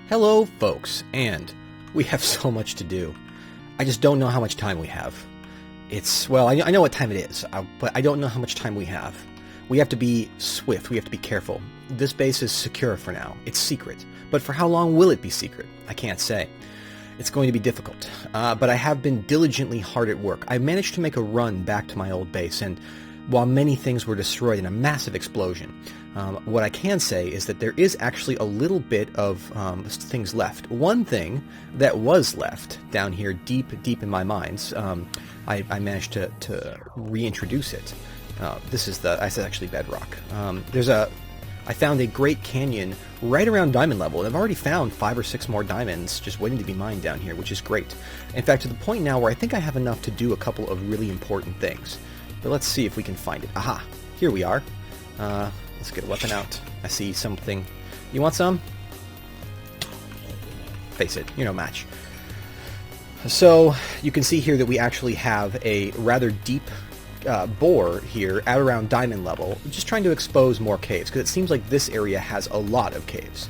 Hello, folks, and we have so much to do. I just don't know how much time we have. Well, I know what time it is, but I don't know how much time we have. We have to be swift, we have to be careful. This base is secure for now. It's secret. But for how long will it be secret? I can't say. It's going to be difficult. But I have been diligently hard at work. I managed to make a run back to my old base, and while many things were destroyed in a massive explosion, what I can say is that there is actually a little bit of things left. One thing that was left down here deep in my mines, I managed to reintroduce it. This is actually bedrock. I found a great canyon right around diamond level, and I've already found 5 or 6 more diamonds just waiting to be mined down here, which is great. In fact, to the point now where I think I have enough to do a couple of really important things. But let's see if we can find it. Aha! Here we are. Let's get a weapon out. I see something. You want some? Face it, you're no match. So, you can see here that we actually have a rather deep bore here at around diamond level, just trying to expose more caves, because it seems like this area has a lot of caves.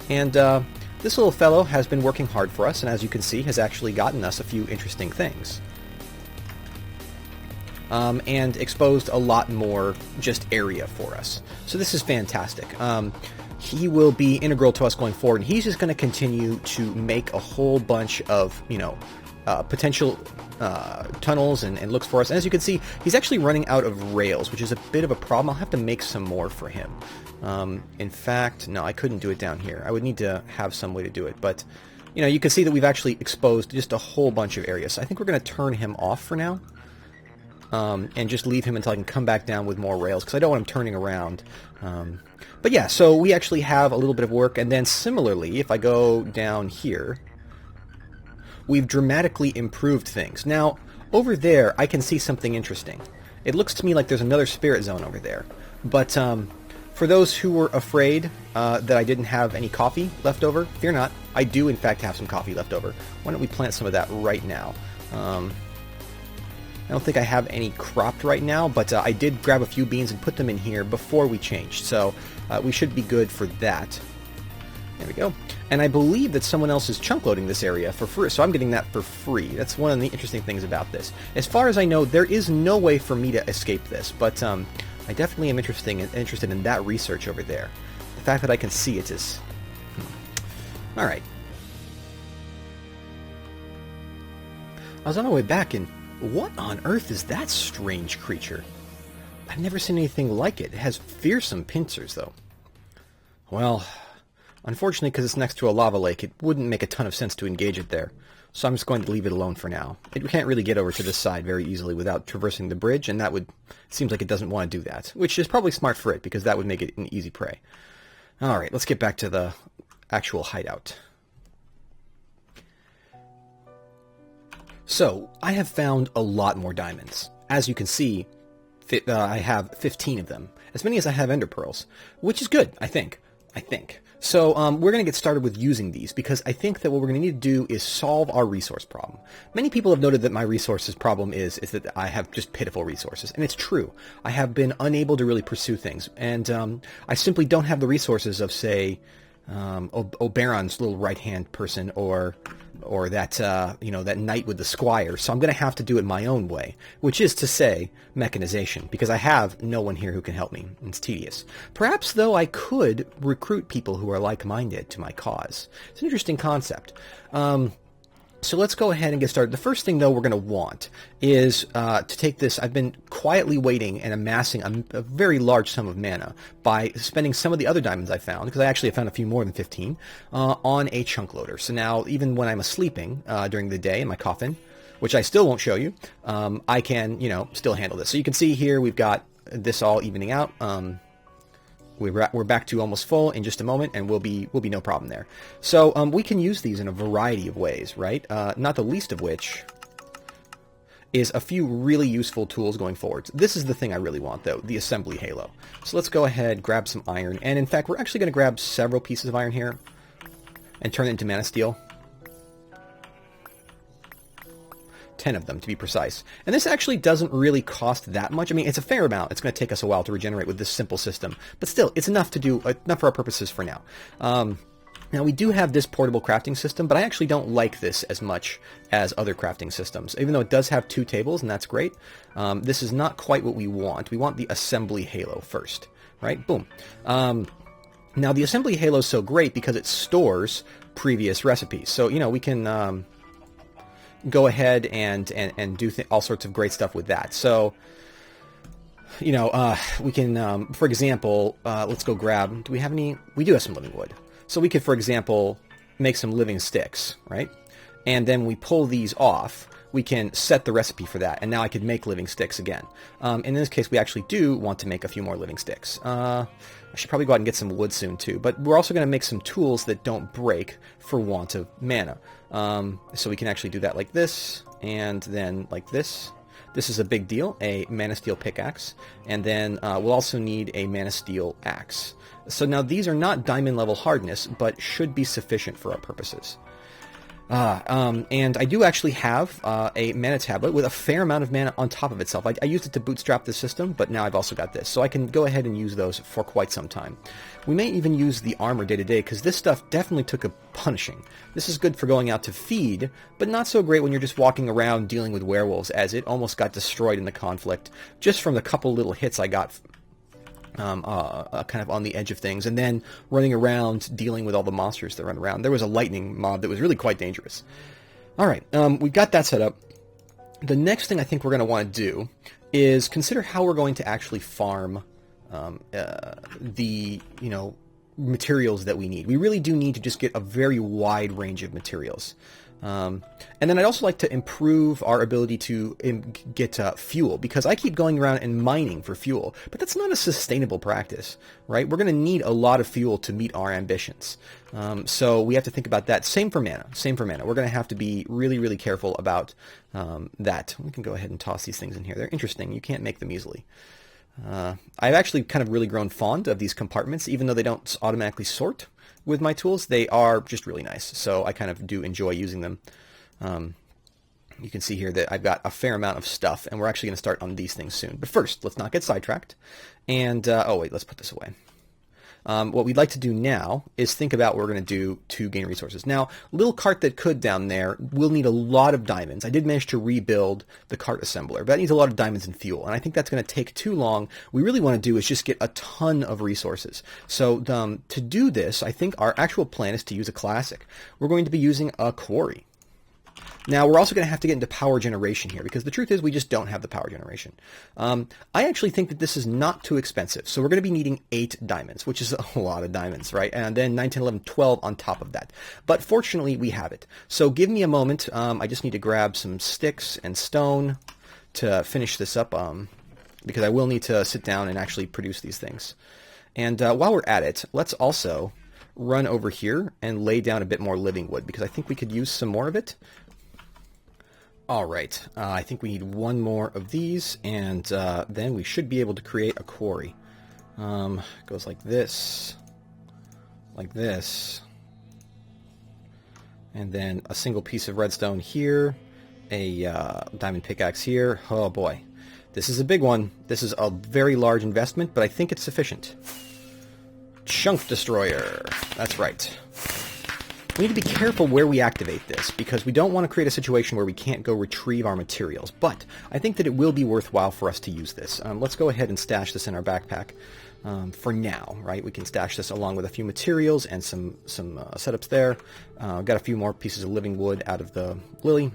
And this little fellow has been working hard for us, and as you can see, has actually gotten us a few interesting things. And exposed a lot more just area for us. So this is fantastic. He will be integral to us going forward, and he's just going to continue to make a whole bunch of, potential tunnels and looks for us. And as you can see, he's actually running out of rails, which is a bit of a problem. I'll have to make some more for him. In fact, no, I couldn't do it down here. I would need to have some way to do it, but you can see that we've actually exposed just a whole bunch of areas. So I think we're going to turn him off for now. And just leave him until I can come back down with more rails, because I don't want him turning around. But yeah, so we actually have a little bit of work, and then similarly, if I go down here, we've dramatically improved things. Now, over there, I can see something interesting. It looks to me like there's another spirit zone over there. But for those who were afraid that I didn't have any coffee left over, fear not. I do, in fact, have some coffee left over. Why don't we plant some of that right now? I don't think I have any cropped right now, but I did grab a few beans and put them in here before we changed, so we should be good for that. There we go. And I believe that someone else is chunk loading this area for free, so I'm getting that for free. That's one of the interesting things about this. As far as I know, there is no way for me to escape this, but I definitely am interested in that research over there. The fact that I can see it is... Alright. I was on my way back and... What on earth is that strange creature? I've never seen anything like it. It has fearsome pincers, though. Well, unfortunately, because it's next to a lava lake, it wouldn't make a ton of sense to engage it there. So I'm just going to leave it alone for now. We can't really get over to this side very easily without traversing the bridge, and that would... Seems like it doesn't want to do that, which is probably smart for it, because that would make it an easy prey. Alright, let's get back to the actual hideout. So, I have found a lot more diamonds. As you can see, I have 15 of them. As many as I have ender pearls. Which is good, I think. So, we're going to get started with using these, because I think that what we're going to need to do is solve our resource problem. Many people have noted that my resources problem is that I have just pitiful resources. And it's true. I have been unable to really pursue things. And I simply don't have the resources of, say... Oberon's little right-hand person, or that, that knight with the squire, so I'm going to have to do it my own way, which is to say, mechanization, because I have no one here who can help me. It's tedious. Perhaps, though, I could recruit people who are like-minded to my cause. It's an interesting concept. So let's go ahead and get started. The first thing, though, we're going to want is to take this. I've been quietly waiting and amassing a very large sum of mana by spending some of the other diamonds I found, because I actually have found a few more than 15, on a chunk loader. So now, even when I'm sleeping during the day in my coffin, which I still won't show you, I can, still handle this. So you can see here we've got this all evening out. We're back to almost full in just a moment, and we'll be no problem there. So we can use these in a variety of ways, right? Not the least of which is a few really useful tools going forward. This is the thing I really want, though, the assembly halo. So let's go ahead, grab some iron, and in fact, we're actually going to grab several pieces of iron here and turn it into mana steel. 10 of them, to be precise. And this actually doesn't really cost that much. I mean, it's a fair amount. It's going to take us a while to regenerate with this simple system. But still, it's enough to do, enough for our purposes for now. Now, we do have this portable crafting system, but I actually don't like this as much as other crafting systems. Even though it does have 2 tables, and that's great, this is not quite what we want. We want the assembly halo first, right? Boom. Now, the assembly halo is so great because it stores previous recipes. So, you know, we can go ahead and do all sorts of great stuff with that. So, you know, we can, for example, let's go grab, do we have any? We do have some living wood. So we could, for example, make some living sticks, right? And then we pull these off. We can set the recipe for that, and now I could make living sticks again. In this case, we actually do want to make a few more living sticks. I should probably go out and get some wood soon, too. But we're also going to make some tools that don't break for want of mana. So we can actually do that like this, and then like this. This is a big deal, a mana steel pickaxe. And then we'll also need a mana steel axe. So now these are not diamond level hardness, but should be sufficient for our purposes. And I do actually have a mana tablet with a fair amount of mana on top of itself. I used it to bootstrap the system, but now I've also got this. So I can go ahead and use those for quite some time. We may even use the armor day to day, because this stuff definitely took a punishing. This is good for going out to feed, but not so great when you're just walking around dealing with werewolves, as it almost got destroyed in the conflict, just from the couple little hits I got kind of on the edge of things, and then running around dealing with all the monsters that run around. There was a lightning mob that was really quite dangerous. Alright, we've got that set up. The next thing I think we're going to want to do is consider how we're going to actually farm the, you know, materials that we need. We really do need to just get a very wide range of materials. And then I'd also like to improve our ability to get fuel, because I keep going around and mining for fuel, but that's not a sustainable practice, right? We're going to need a lot of fuel to meet our ambitions. So we have to think about that. Same for mana. We're going to have to be really, really careful about that. We can go ahead and toss these things in here. They're interesting. You can't make them easily. I've actually kind of really grown fond of these compartments, even though they don't automatically sort with my tools. They are just really nice, so I kind of do enjoy using them. You can see here that I've got a fair amount of stuff, and we're actually going to start on these things soon. But first, let's not get sidetracked. And, oh wait, let's put this away. What we'd like to do now is think about what we're going to do to gain resources. Now, little cart that could down there will need a lot of diamonds. I did manage to rebuild the cart assembler, but that needs a lot of diamonds and fuel, and I think that's going to take too long. What we really want to do is just get a ton of resources. So to do this, I think our actual plan is to use a classic. We're going to be using a quarry. Now, we're also going to have to get into power generation here, because the truth is we just don't have the power generation. I actually think that this is not too expensive. So we're going to be needing 8 diamonds, which is a lot of diamonds, right? And then 9, 10, 11, 12 on top of that. But fortunately, we have it. So give me a moment. I just need to grab some sticks and stone to finish this up, because I will need to sit down and actually produce these things. And while we're at it, let's also run over here and lay down a bit more living wood, because I think we could use some more of it. All right, I think we need one more of these, and then we should be able to create a quarry. Goes like this, and then a single piece of redstone here, a diamond pickaxe here. Oh boy, this is a big one. This is a very large investment, but I think it's sufficient. Chunk destroyer, that's right. We need to be careful where we activate this, because we don't want to create a situation where we can't go retrieve our materials, but I think that it will be worthwhile for us to use this. Let's go ahead and stash this in our backpack for now, right? We can stash this along with a few materials and some setups there. Got a few more pieces of living wood out of the lily.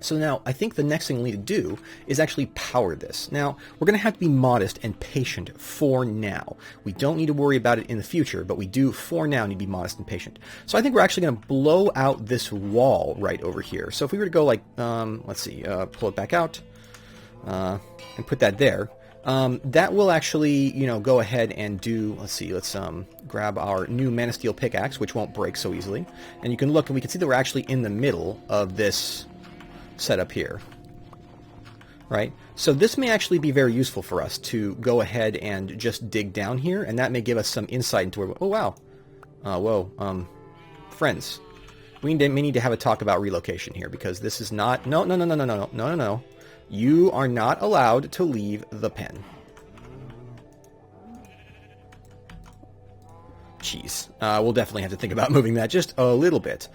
So now, I think the next thing we need to do is actually power this. Now, we're going to have to be modest and patient for now. We don't need to worry about it in the future, but we do, for now, need to be modest and patient. So I think we're actually going to blow out this wall right over here. So if we were to go like, let's see, pull it back out, and put that there, that will actually, you know, go ahead and do, let's see, let's grab our new mana steel pickaxe, which won't break so easily. And you can look, and we can see that we're actually in the middle of this setup here, right? So this may actually be very useful for us to go ahead and just dig down here, and that may give us some insight into where, oh wow, whoa, friends, we may need to have a talk about relocation here, because this is not, no, you are not allowed to leave the pen. cheese. We'll definitely have to think about moving that just a little bit.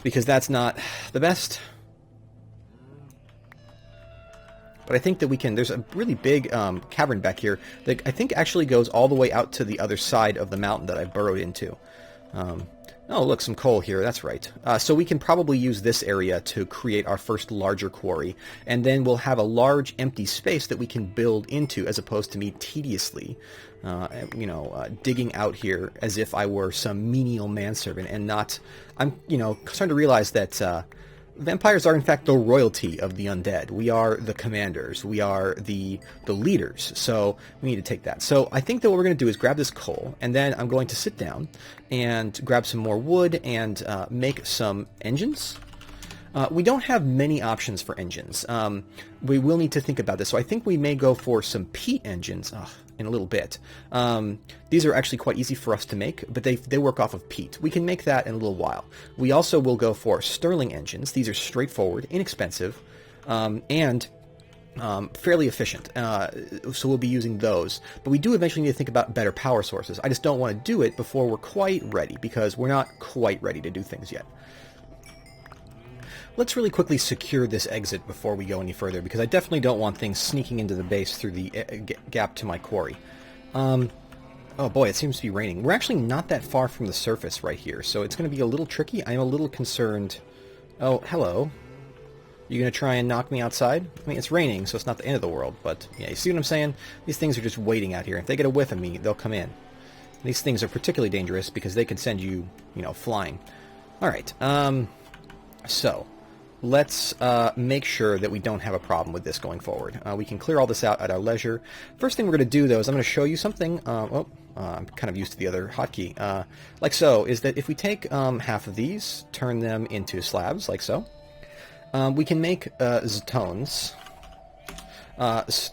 Because that's not the best. But I think that we can... There's a really big cavern back here that I think actually goes all the way out to the other side of the mountain that I burrowed into. Oh, look, some coal here. That's right. So we can probably use this area to create our first larger quarry, and then we'll have a large empty space that we can build into, as opposed to me tediously, digging out here as if I were some menial manservant and not... I'm, starting to realize that vampires are, in fact, the royalty of the undead. We are the commanders. We are the leaders. So we need to take that. So I think that what we're going to do is grab this coal, and then I'm going to sit down and grab some more wood and make some engines. We don't have many options for engines. We will need to think about this. So I think we may go for some peat engines in a little bit. These are actually quite easy for us to make, but they work off of peat. We can make that in a little while. We also will go for Stirling engines. These are straightforward, inexpensive, and fairly efficient. So we'll be using those. But we do eventually need to think about better power sources. I just don't want to do it before we're quite ready, because we're not quite ready to do things yet. Let's really quickly secure this exit before we go any further, because I definitely don't want things sneaking into the base through the gap to my quarry. Oh boy, it seems to be raining. We're actually not that far from the surface right here, so it's going to be a little tricky. I'm a little concerned. Oh, hello. You going to try and knock me outside? I mean, it's raining, so it's not the end of the world, but yeah, you see what I'm saying? These things are just waiting out here. If they get a whiff of me, they'll come in. These things are particularly dangerous because they can send you, flying. Alright, so... let's make sure that we don't have a problem with this going forward. We can clear all this out at our leisure. First thing we're going to do, though, is I'm going to show you something. I'm kind of used to the other hotkey. Like so, is that if we take half of these, turn them into slabs, like so, we can make stones,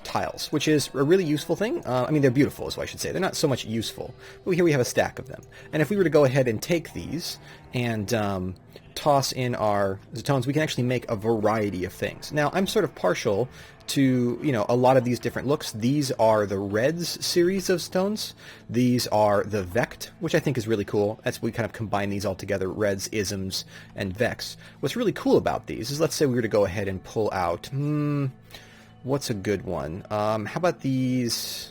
tiles, which is a really useful thing. I mean, they're beautiful, is what I should say. They're not so much useful. But here we have a stack of them. And if we were to go ahead and take these and... toss in our stones, we can actually make a variety of things. Now, I'm sort of partial to, a lot of these different looks. These are the Reds series of stones. These are the Vect, which I think is really cool. We kind of combine these all together, Reds, Isms, and Vex. What's really cool about these is, let's say we were to go ahead and pull out, what's a good one? How about these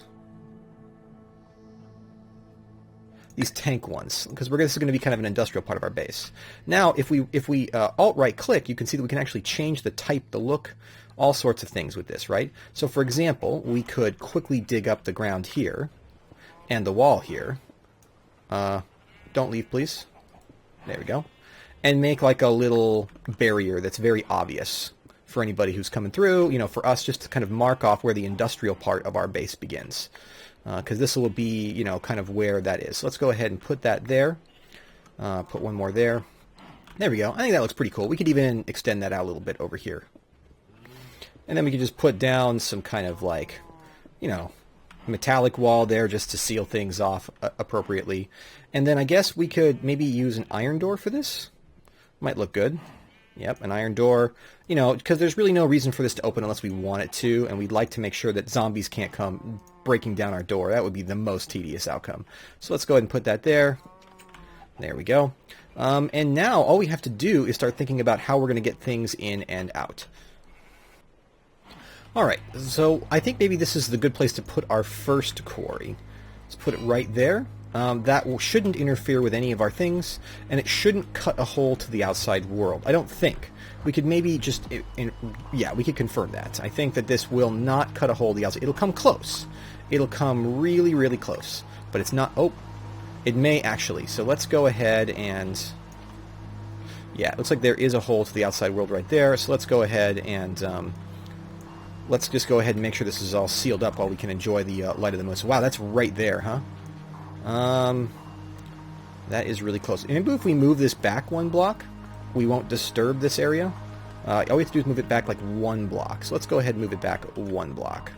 tank ones, because this is going to be kind of an industrial part of our base. Now, if we alt-right click, you can see that we can actually change the type, the look, all sorts of things with this, right? So, for example, we could quickly dig up the ground here, and the wall here. Don't leave, please. There we go. And make like a little barrier that's very obvious for anybody who's coming through, for us just to kind of mark off where the industrial part of our base begins. Because this will be, kind of where that is. So let's go ahead and put that there. Put one more there. There we go. I think that looks pretty cool. We could even extend that out a little bit over here. And then we could just put down some kind of like, metallic wall there just to seal things off appropriately. And then I guess we could maybe use an iron door for this. Might look good. Yep, an iron door. Because there's really no reason for this to open unless we want it to, and we'd like to make sure that zombies can't come breaking down our door. That would be the most tedious outcome. So let's go ahead and put that there. There we go. And now all we have to do is start thinking about how we're going to get things in and out. Alright, so I think maybe this is the good place to put our first quarry. Let's put it right there. That shouldn't interfere with any of our things, and it shouldn't cut a hole to the outside world. I don't think. We could maybe just... yeah, we could confirm that. I think that this will not cut a hole to the outside. It'll come close. It'll come really, really close. But it's not... oh, it may actually. So let's go ahead and... yeah, it looks like there is a hole to the outside world right there. So let's go ahead and... let's just go ahead and make sure this is all sealed up while we can enjoy the light of the moon. So, wow, that's right there, huh? That is really close. Maybe if we move this back one block, we won't disturb this area. All we have to do is move it back like one block. So let's go ahead and move it back one block.